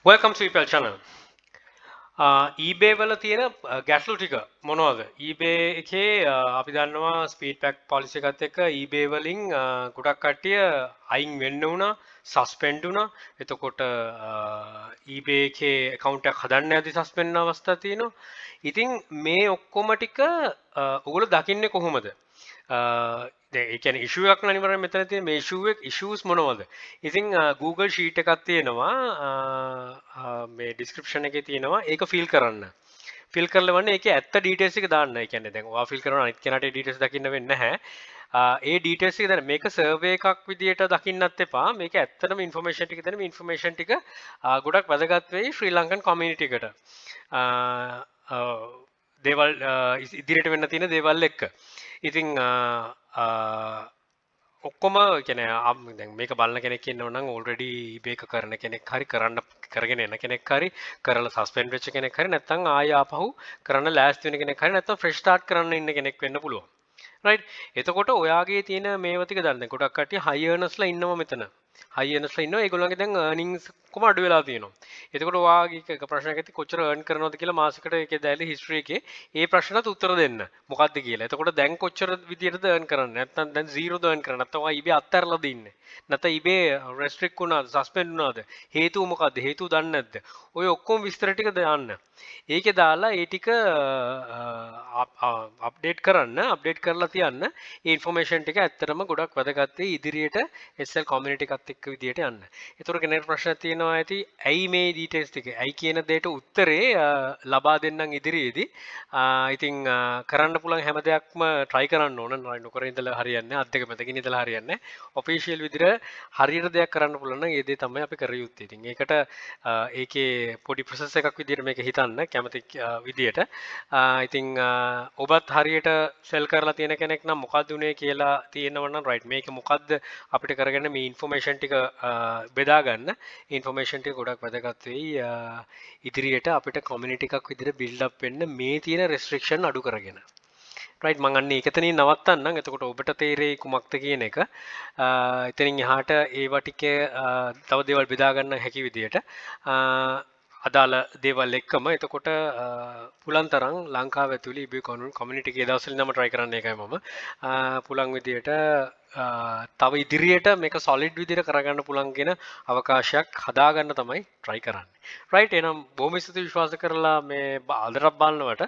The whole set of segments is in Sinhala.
Welcome to EPL channel. eBay වල තියෙන ගැටලු ටික මොනවද? eBay එකේ අපි දන්නවා ස්පීඩ් පැක් පොලිසි එකත් එක්ක eBay වලින් ගොඩක් කට්ටිය අයින් වෙන්න වුණා, සස්පෙන්ඩ් වුණා. එතකොට eBay එකේ account එකක් හදන්න යද්දි සස්පෙන්ඩ් වෙන අවස්ථා තියෙනවා. ඉතින් මේ ඔක්කොම ටික ඔයගොල්ලෝ දකින්නේ කොහොමද? දැන් ඒ කියන්නේ issue එකක් අනිවාර්යයෙන් මෙතන තියෙන මේ issues මොනවද? ඉතින් Google sheet එකක් තියෙනවා මේ description එකේ තියෙනවා ඒක fill කරන්න. fill කරලා වන්නේ ඒකේ ඇත්ත details එක දාන්න. ඒ කියන්නේ දැන් ඔයා fill කරනවා අනිත් කෙනාට ඒ details දකින්න වෙන්නේ නැහැ. ඒ details එක දැන් මේක survey එකක් විදියට දකින්නත් එපා. මේක ඇත්තටම information ටික දෙන මේ information ටික ගොඩක් වැදගත් වෙයි ශ්‍රී ලංකන් community එකට. දේවල් ඉදිරියට වෙන්න තියෙන දේවල් එක්ක. ඉතින් ඔක්කොම කියන්නේ දැන් මේක බලන කෙනෙක් ඉන්නව නම් already eBay එක කරන කෙනෙක් හරි කරගෙන එන කෙනෙක් හරි කරලා suspend වෙච්ච කෙනෙක් හරි නැත්නම් ආය ආපහු කරන්න ලෑස්ති වෙන කෙනෙක් හරි නැත්නම් fresh start කරන්න ඉන්න කෙනෙක් වෙන්න පුළුවන්. right එතකොට ඔයාගේ තියෙන මේවා ටික දන්න ගොඩක් කට්ටිය high earnersලා ඉන්නවා මෙතන. high earnersලා ඉන්නවා ඒගොල්ලන්ගේ දැන් earnings කොහොම අඩු වෙලා තියෙනවා. එතකොට ඔයාගේ එක ප්‍රශ්නයක් ඇති කොච්චර earn කරනවද කියලා මාසෙකට ඒකේ දැයිලා history එකේ ඒ ප්‍රශ්නට උත්තර දෙන්න. මොකද්ද කියලා. එතකොට දැන් කොච්චර විදියටද earn කරන්නේ? නැත්නම් දැන් 0ද earn කරන්නේ? නැත්නම් ඔයා eBay අත්හැරලාද ඉන්නේ? නැත්නම් eBay restrict වුණාද? suspend වුණාද? හේතුව මොකද්ද? හේතුව දන්නේ නැද්ද? ඔය ඔක්කොම විස්තර ටික දාන්න. ඒකේ දාලා ඒ ටික අප්ඩේට් කරලා තියන්න. ඒ ඉන්ෆර්මේෂන් ටික ඇත්තටම ගොඩක් වැදගත් වෙයි ඉදිරියට SL community එකත් එක්ක විදියට යන්න. ඒතර කෙනෙක් ප්‍රශ්න තියෙනවා ඇති ඇයි මේ details ටික ඇයි කියන දෙයට උත්තරේ ලබා දෙන්නම් ඉදිරියේදී. ඉතින් කරන්න පුළුවන් හැම දෙයක්ම try කරන්න ඕන. නොකර ඉඳලා හරියන්නේ නැහැ. අත් දෙක මැදකින් ඉඳලා හරියන්නේ නැහැ. official විදිහට හරියට දෙයක් කරන්න පුළුවන් නම් ඒ දේ තමයි අපි කර යුත්තේ. ඉතින් ඒකට ඒකේ පොඩි process එකක් විදිහට මේක හිතන්න කැමති විදිහට. ඉතින් ඔබත් හරියට sell කරලා තියෙන කෙනෙක් නම් මොකක්ද උනේ කියලා තියෙනවා නම් right මේක මොකද්ද අපිට කරගන්න මේ information ටික බෙදා ගන්න information ටික ගොඩක් වැදගත් වෙයි ඉදිරියට අපිට community එකක් විදිහට build up වෙන්න මේ තියෙන restriction අඩු කරගෙන right මම අන්නේ එකතනින් නවත්තන්නම් එතකොට ඔබට තේරෙයි කුමක්ද කියන එක එතනින් එහාට ඒවා ටික තව දේවල් බෙදා ගන්න හැකි විදිහට අදාළ දේවල් එක්කම එතකොට පුලන් තරම් ලංකාව ඇතුළේ eBay community එකේ දවස්වලින් නම් try කරන්න එකයි මම පුලන් විදියට තව ඉදිරියට මේක solid විදියට කරගන්න පුලන් කියන අවකාශයක් හදාගන්න තමයි try කරන්නේ right එහෙනම් බොහොම ස්තුතියි විශ්වාස කරලා මේ අදටත් බලනවට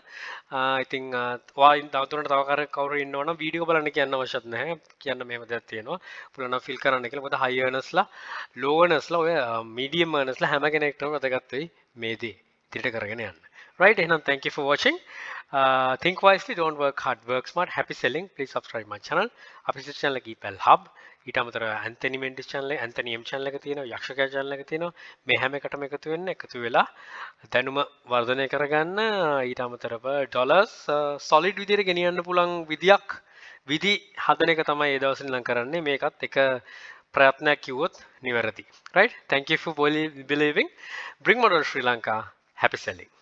ඉතින් ඔයා තවදුරටත් තව කවුරු ඉන්නවනම් වීඩියෝ බලන්න කියන්න අවශ්‍යත් නැහැ කියන්න මෙහෙම දෙයක් තියෙනවා පුලන් නම් fill කරන්න කියලා මොකද high earnersලා low earnersලා ඔය medium earnersලා හැම කෙනෙක්ටම වැදගත් වෙයි මේ දේ ඉදිරියට කරගෙන යන්න. right එහෙනම් thank you for watching. Think wisely, don't work hard, work smart. Happy selling. Please subscribe my channel. අපේ channel එක EPL Hub. ඊට අමතරව ඇන්තනි මෙන්ඩිස් channel එක, ඇන්තනි M channel එක තියෙනවා, යක්ෂකයා channel එක තියෙනවා. මේ හැම එකටම එකතු වෙන්න, එකතු වෙලා දැනුම වර්ධනය කරගන්න. ඊට අමතරව dollars solid විදියට ගෙනියන්න පුළුවන් විදි හදන එක තමයි ඒ දවස්වල නම් කරන්නේ. මේකත් එක ප්‍රයත්නයක් කිව්වොත් නිවැරදි. right thank you for believing. Bring more to Sri Lanka. Happy selling.